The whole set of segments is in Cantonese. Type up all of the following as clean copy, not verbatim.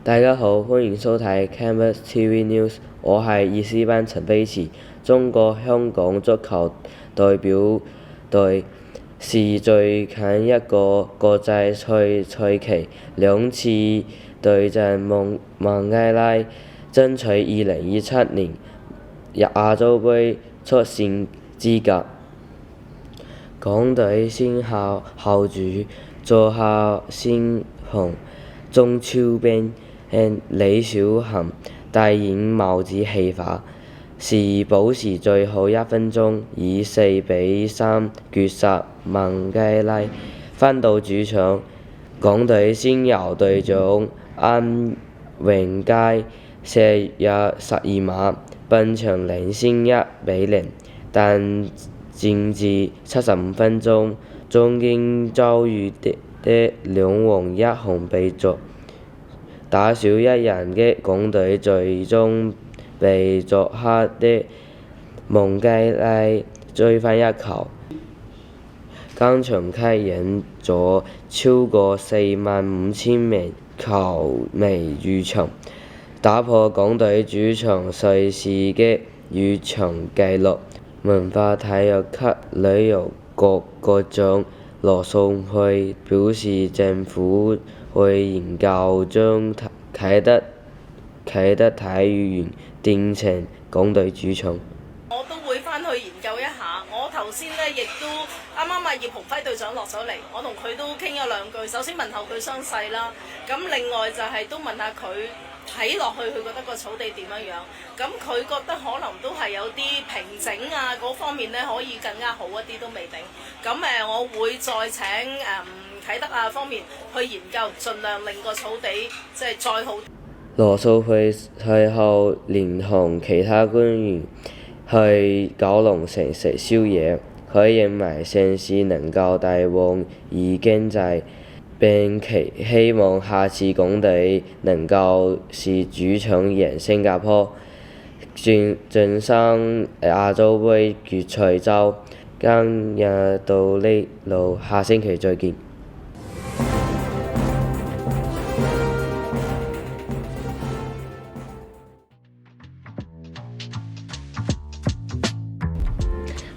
大家好，歡迎收睇 Canvas TV News， 我係二 C 班陳飛馳。中國香港足球代表隊是最近一個國際賽期兩次對陣孟加拉，爭取2027年亞洲杯出線資格。港隊先後主座下先鋒鍾超斌、李小涵帶演帽子戲法，是補時最後1分鐘以4-3絕殺孟加拉。返到主場，港隊先由隊長安永佳射入12碼，半場領先1-0，但戰至75分鐘，中間遭遇的兩黃一紅被逐，打少一人嘅港隊最終被作客的孟加拉追翻1球。今場吸引咗超過45,000名球迷入場，打破港隊主場賽事嘅入場紀錄。文化體育及旅遊局局長羅素慧表示，政府會研究將啟德體育園變成港隊主場。我都會翻去研究一下。我頭先呢亦都啱葉鴻輝隊長落咗嚟，我同佢都傾咗兩句。首先問候佢傷勢啦，咁另外就係都問下佢睇落去，佢覺得個草地點樣？咁佢覺得可能都係有啲平整啊嗰方面呢可以更加好一啲都未定。咁我會再請啟德啊方面去研究，盡量令個草地即係再好。羅素慧賽後連同其他官員去九龍城食宵夜，佢認為盛事能夠帶旺經濟，並希望下次港隊能夠是主場贏新加坡，晉身亞洲杯決賽周。今日到呢度，下星期再見。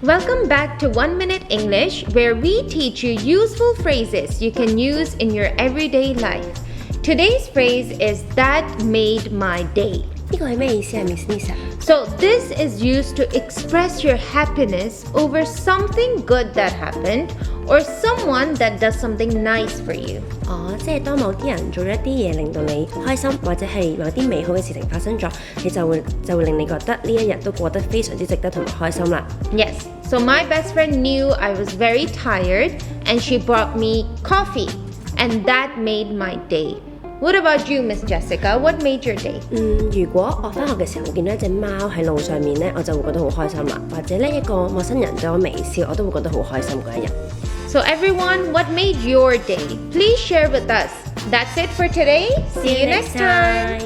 Welcome back to 1 Minute English, where we teach you useful phrases you can use in your everyday life. Today's phrase is "That made my day." 呢個係咩意思啊 Miss Lisa？ So this is used to express your happiness over something good that happened or someone that does something nice for you. 即係當某啲人做咗一啲嘢令到你開心，或者係某啲美好嘅事情發生咗，你就會令你覺得呢一日都過得非常之值得同埋開心啦。Yes, so my best friend knew I was very tired and she brought me coffee, and that made my day. What about you, Miss Jessica? What made your day? 如果我返學嘅時候見到一隻貓喺路上面呢，我就會覺得好開心啦。或者呢一個陌生人對我微笑，我都會覺得好開心嗰一日。So everyone, what made your day? Please share with us. That's it for today. See you next time.